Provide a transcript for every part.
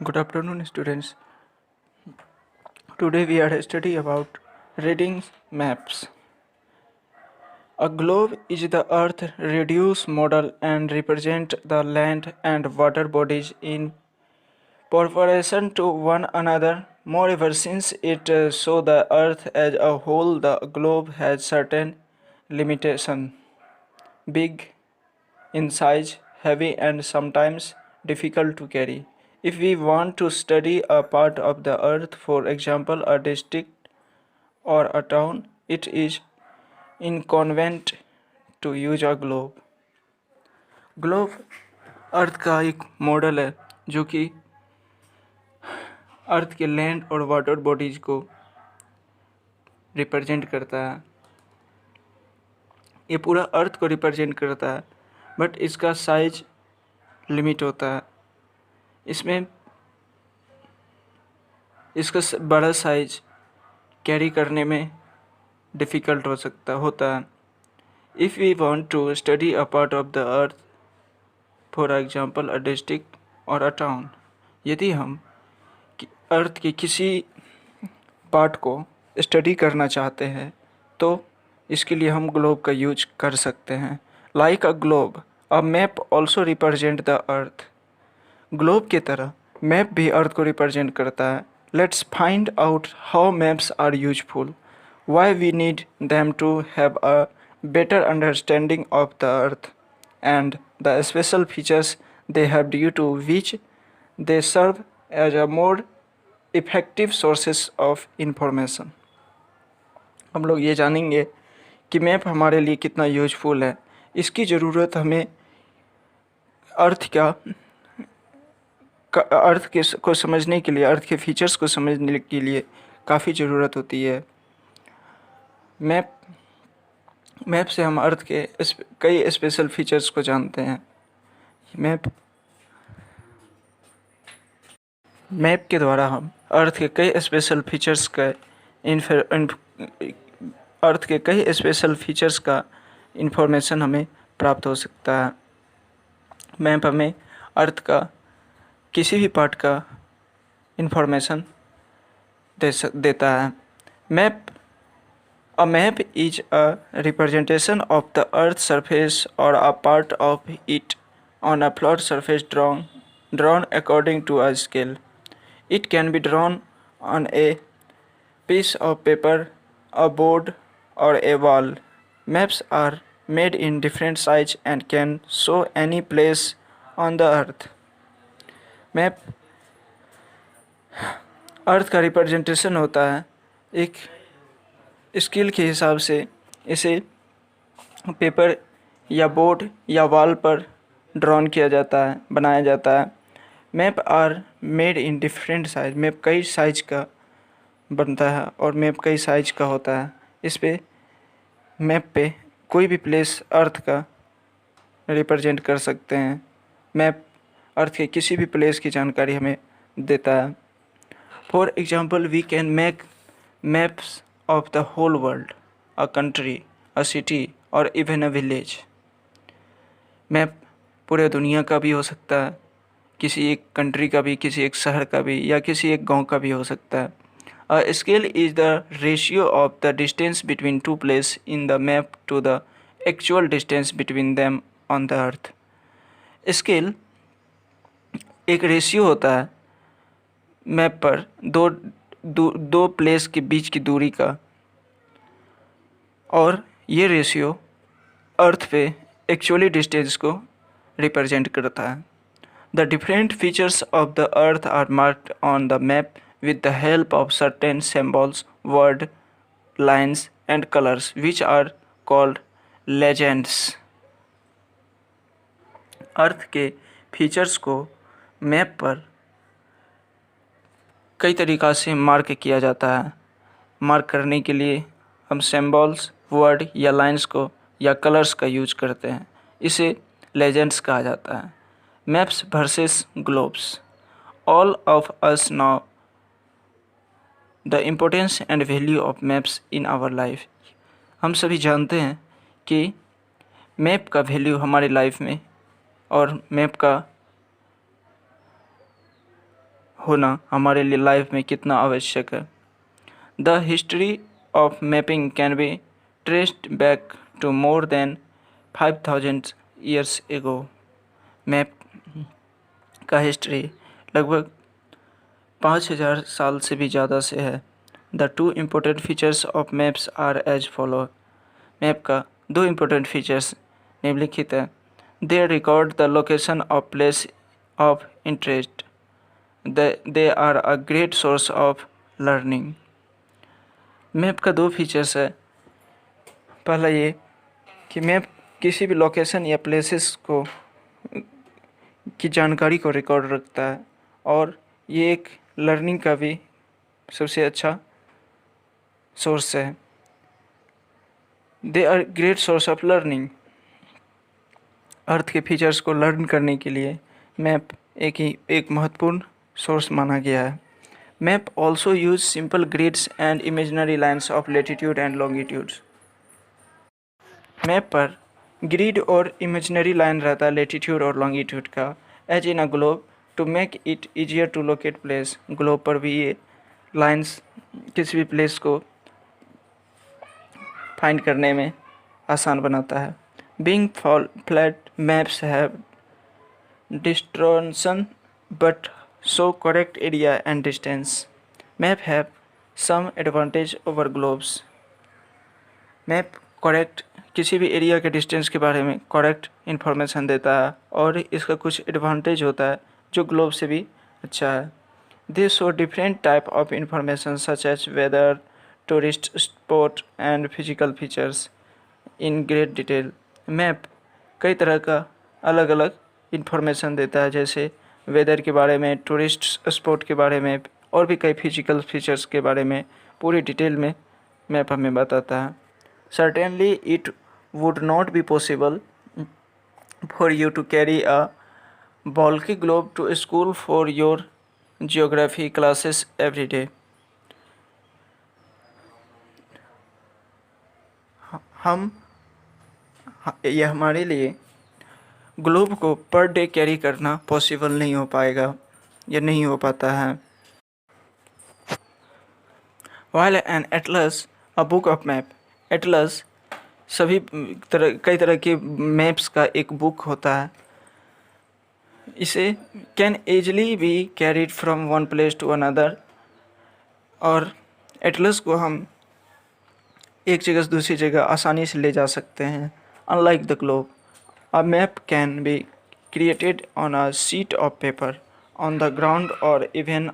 Good afternoon, students. Today we are studying about reading maps. A globe is the Earth reduced model and represent the land and water bodies in proportion to one another. Moreover, since it show the Earth as a whole, the globe has certain limitation. Big in size, heavy, and sometimes difficult to carry. If we want to study a part of the earth, for example, a district or a town, it is inconvenient to use a globe. Globe earth का एक model है जो कि अर्थ के land और water bodies को represent करता है। ये पूरा अर्थ को रिप्रेजेंट करता है, बट इसका साइज लिमिट होता है। इसमें इसका बड़ा साइज कैरी करने में डिफ़िकल्ट होता है। If we want to study a part of the earth, for example a district और अ टाउन, यदि हम अर्थ के किसी पार्ट को स्टडी करना चाहते हैं तो इसके लिए हम ग्लोब का यूज कर सकते हैं। Like a globe, a map also represent the earth. Globe की तरह मैप भी अर्थ को रिप्रेजेंट करता है। Let's find out how maps are useful, why we need them to have a better understanding of the earth and the special features they have, due to which they serve as a more effective sources of information। हम लोग ये जानेंगे कि map हमारे लिए कितना useful है। इसकी ज़रूरत हमें अर्थ को समझने के लिए, अर्थ के फीचर्स को समझने के लिए काफ़ी ज़रूरत होती है। मैप से हम अर्थ के कई स्पेशल फीचर्स को जानते हैं। मैप के द्वारा हम अर्थ के कई स्पेशल फीचर्स का इंफॉर्मेशन हमें प्राप्त हो सकता है। मैप हमें अर्थ का किसी भी पार्ट का इंफॉर्मेशन देता है। A map is a representation of the Earth's surface or a part of it on a flat surface drawn according to a scale. It can be drawn on a piece of paper, a board, or a wall. Maps are made in different sizes and can show any place on the Earth. Map earth का representation होता है। एक scale के हिसाब से इसे paper या board या वॉल पर ड्रॉन किया जाता है, बनाया जाता है। Map are made in different size. Map कई साइज का बनता है और मैप कई साइज का होता है। इस पे मैप पे कोई भी प्लेस अर्थ का रिप्रेजेंट कर सकते हैं। मैप अर्थ के किसी भी प्लेस की जानकारी हमें देता है। For example, we can make maps of the whole world, a country, a city or even a village। Map पूरे दुनिया का भी हो सकता है, किसी एक कंट्री का भी, किसी एक शहर का भी, या किसी एक गांव का भी हो सकता है। A scale is the ratio of the distance between two places in the map to the actual distance between them on the earth। Scale एक रेशियो होता है मैप पर दो प्लेस के बीच की दूरी का, और ये रेशियो अर्थ पे एक्चुअली डिस्टेंस को रिप्रेजेंट करता है। The different features of the earth are marked on the map with the help of certain symbols, word, lines and colours which are called legends. Earth के फीचर्स को map पर कई तरीक़ा से mark किया जाता है। मार्क करने के लिए हम सिंबल्स, वर्ड या लाइंस को या कलर्स का यूज करते हैं। इसे लेजेंड्स कहा जाता है। Maps versus globes. All of us know the importance and value of maps in our life. हम सभी जानते हैं कि मैप का वैल्यू हमारी लाइफ में और मैप का होना हमारे लिए लाइफ में कितना आवश्यक है। The history of mapping can be traced back to more than 5000 years ago. Map का हिस्ट्री लगभग 5000 साल से भी ज़्यादा से है। The two important features of maps are as follow. Map का दो इम्पोर्टेंट फीचर्स निम्नलिखित है। They record the location of place of interest. They are a great source of learning. Map का दो फीचर्स है। पहला ये कि मैप किसी भी लोकेशन या प्लेसेस को की जानकारी को रिकॉर्ड रखता है और ये एक लर्निंग का भी सबसे अच्छा सोर्स है। They are great source of learning. Earth के फीचर्स को लर्न करने के लिए मैप एक महत्वपूर्ण सोर्स माना गया है। Map also use simple grids and imaginary lines of latitude and longitudes. Map पर ग्रिड और इमेजिनरी लाइन रहता है लेटीट्यूड और लॉन्गिट्यूड का, as in a globe to make it easier to locate place. Globe पर भी ये लाइन्स किसी भी प्लेस को फाइंड करने में आसान बनाता है। Being flat maps have distortion but show correct area and distance. Map have some advantage over globes. Map correct किसी भी एरिया के डिस्टेंस के बारे में करेक्ट इन्फॉर्मेशन देता है और इसका कुछ एडवांटेज होता है जो ग्लोब से भी अच्छा है। They show different type of information such as weather, tourist spot and physical features in great detail. Map कई तरह का अलग अलग इन्फॉर्मेशन देता है, जैसे वेदर के बारे में, टूरिस्ट स्पॉट के बारे में और भी कई फिजिकल फीचर्स के बारे में पूरी डिटेल में मैप हमें बताता है। Certainly it would not be possible for you to carry a bulky globe to school for your geography classes every day. यह हमारे लिए ग्लोब को पर डे कैरी करना पॉसिबल नहीं हो पाएगा या नहीं हो पाता है। While an atlas, a book of map, atlas कई तरह के मैप्स का एक बुक होता है। इसे can easily be carried from one place to another, और एटलस को हम एक जगह से दूसरी जगह आसानी से ले जा सकते हैं। Unlike the globe, a map can be created on a sheet of paper, on the ground or even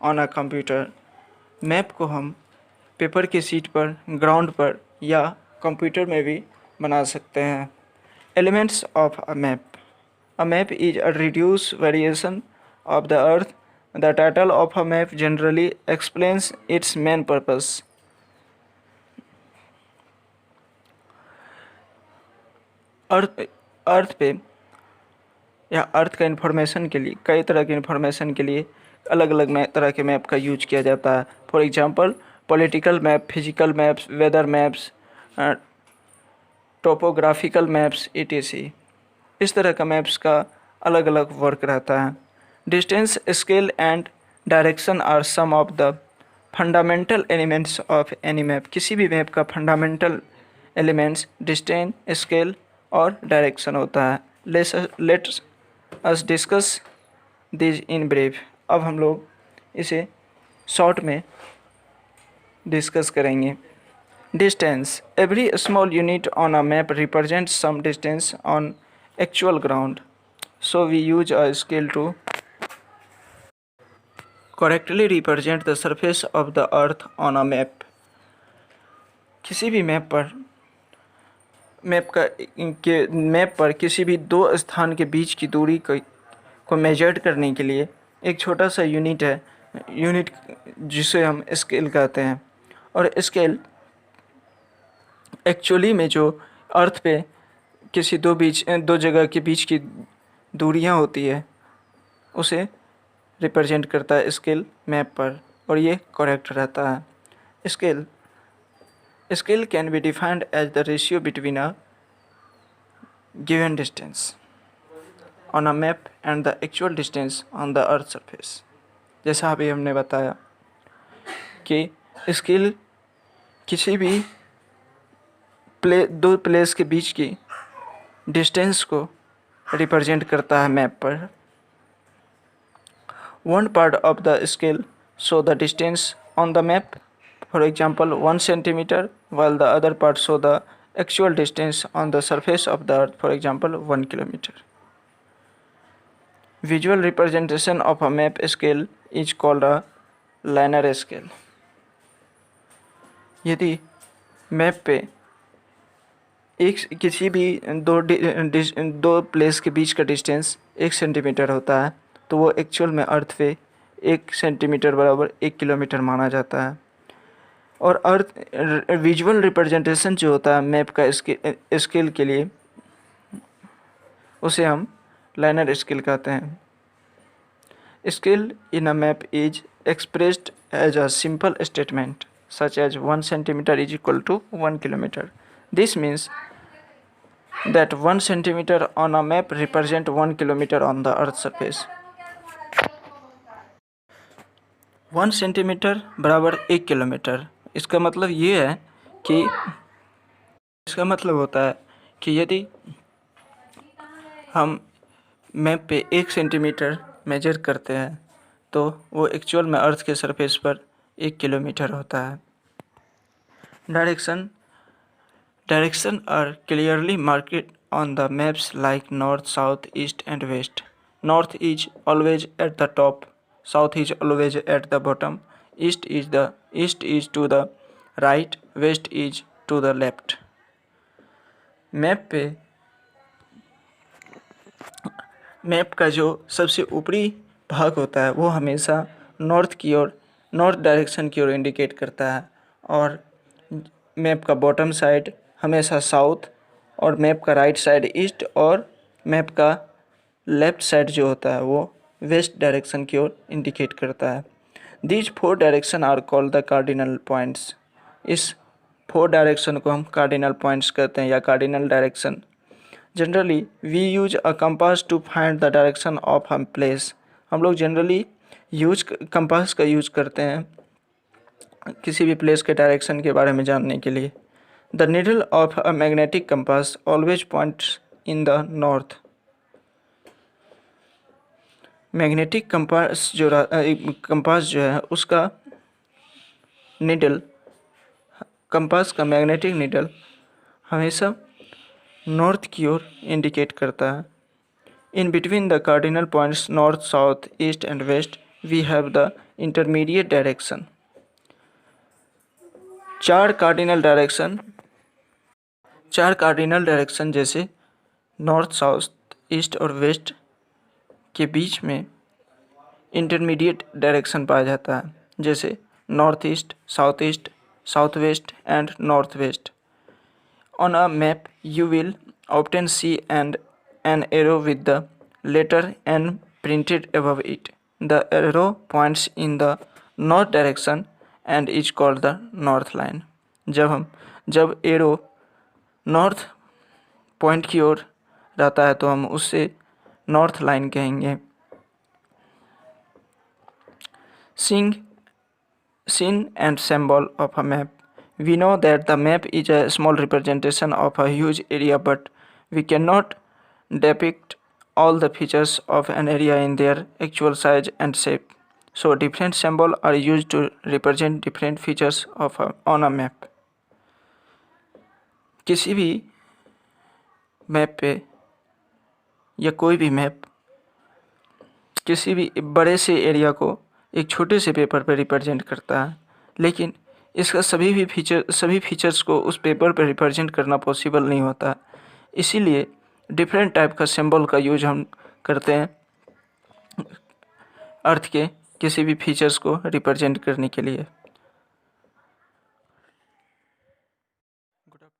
on a computer. Map को हम पेपर के शीट पर, ग्राउंड पर या कंप्यूटर में भी बना सकते हैं। Elements of a map, a map is a reduce variation of the earth. The title of a map generally explains its main purpose. Earth पे या अर्थ का इन्फॉर्मेशन के लिए, कई तरह के इन्फॉर्मेशन के लिए अलग अलग तरह के मैप का यूज किया जाता है। For example political map, physical maps, weather maps, topographical maps etc। इस तरह का मैप्स का अलग अलग वर्क रहता है। Distance, scale and direction are some of the fundamental elements of any map. किसी भी मैप का फंडामेंटल एलिमेंट्स डिस्टेंस, स्केल और डायरेक्शन होता है। Let's us discuss this in brief. अब हम लोग इसे शॉर्ट में डिस्कस करेंगे। Distance, every small unit on a map represents some distance on actual ground, so we use a scale to correctly represent the surface of the earth on a map. किसी भी map पर किसी भी दो स्थान के बीच की दूरी को मेजर करने के लिए एक छोटा सा यूनिट है, जिसे हम स्केल कहते हैं। और स्केल एक्चुअली में जो अर्थ पे किसी दो जगह के बीच की दूरियां होती है उसे रिप्रेजेंट करता है स्केल मैप पर, और ये करेक्ट रहता है। Scale can be defined as the ratio between a given distance on a map and the actual distance on the earth surface. जैसा अभी हमने बताया कि स्केल किसी भी दो प्लेस के बीच की डिस्टेंस को रिप्रेजेंट करता है मैप पर। One part of the scale show the distance on the map, for example 1 centimeter, while the other part show the actual distance on the surface of the earth, for example 1 kilometer. Visual representation of a map scale is called a linear scale. यदि map पे किसी भी दो place के बीच का distance 1 centimetre होता है तो वो एक्चुअल में अर्थ पे 1 सेंटीमीटर बराबर 1 किलोमीटर माना जाता है। और अर्थ विजुअल रिप्रेजेंटेशन जो होता है मैप का स्केल के लिए, उसे हम लाइनर स्केल कहते हैं। Scale in a map is expressed as a simple statement such as 1 centimeter is equal to 1 kilometer. This means that 1 centimeter on a map represent 1 kilometer on the earth's surface. 1 centimetre बराबर 1 kilometre. इसका मतलब ये है कि इसका मतलब होता है कि यदि हम मैप पे 1 सेंटीमीटर मेजर करते हैं तो वो एक्चुअल में अर्थ के सरफेस पर 1 किलोमीटर होता है। Direction are clearly marked on the maps like north, south, east and west. North is always at the top, south is always at the bottom, east is to the right, west is to the left. Map का जो सबसे ऊपरी भाग होता है वो हमेशा north direction की ओर इंडिकेट करता है, और मैप का बॉटम साइड हमेशा साउथ, और मैप का राइट साइड ईस्ट, और मैप का लेफ्ट साइड जो होता है वो वेस्ट डायरेक्शन की ओर इंडिकेट करता है। These 4 direction are called the cardinal points. इस 4 डायरेक्शन को हम कार्डिनल पॉइंट्स कहते हैं या cardinal direction. Generally we use a compass to find the direction of a place. हम लोग जनरली कंपास का यूज करते हैं किसी भी प्लेस के डायरेक्शन के बारे में जानने के लिए। The needle of a magnetic compass always points in the north. Magnetic compass जो है उसका नीडल, कंपास का मैग्नेटिक नीडल हमेशा नॉर्थ की ओर इंडिकेट करता है। In between the cardinal points north, south, east and west we have the intermediate direction. 4 cardinal direction जैसे नॉर्थ, साउथ, ईस्ट और वेस्ट के बीच में इंटरमीडिएट डायरेक्शन पाया जाता है, जैसे north east, south west and north west. On a map you will often see an arrow with the letter N printed above it. The arrow points in the north direction and is called the north line. जब arrow north point की ओर रहता है तो हम उससे north line कहेंगे। Scene and symbol of a map. We know that the map is a small representation of a huge area, but we cannot depict all the features of an area in their actual size and shape. So different symbols are used to represent different features on a map. किसी भी map पे या कोई भी map किसी भी बड़े से एरिया को एक छोटे से पेपर पर रिप्रेजेंट करता है, लेकिन इसका सभी फीचर्स को उस पेपर पर रिप्रेजेंट करना पॉसिबल नहीं होता। इसीलिए डिफरेंट टाइप का सिंबल का यूज हम करते हैं अर्थ के किसी भी फीचर्स को रिप्रेजेंट करने के लिए।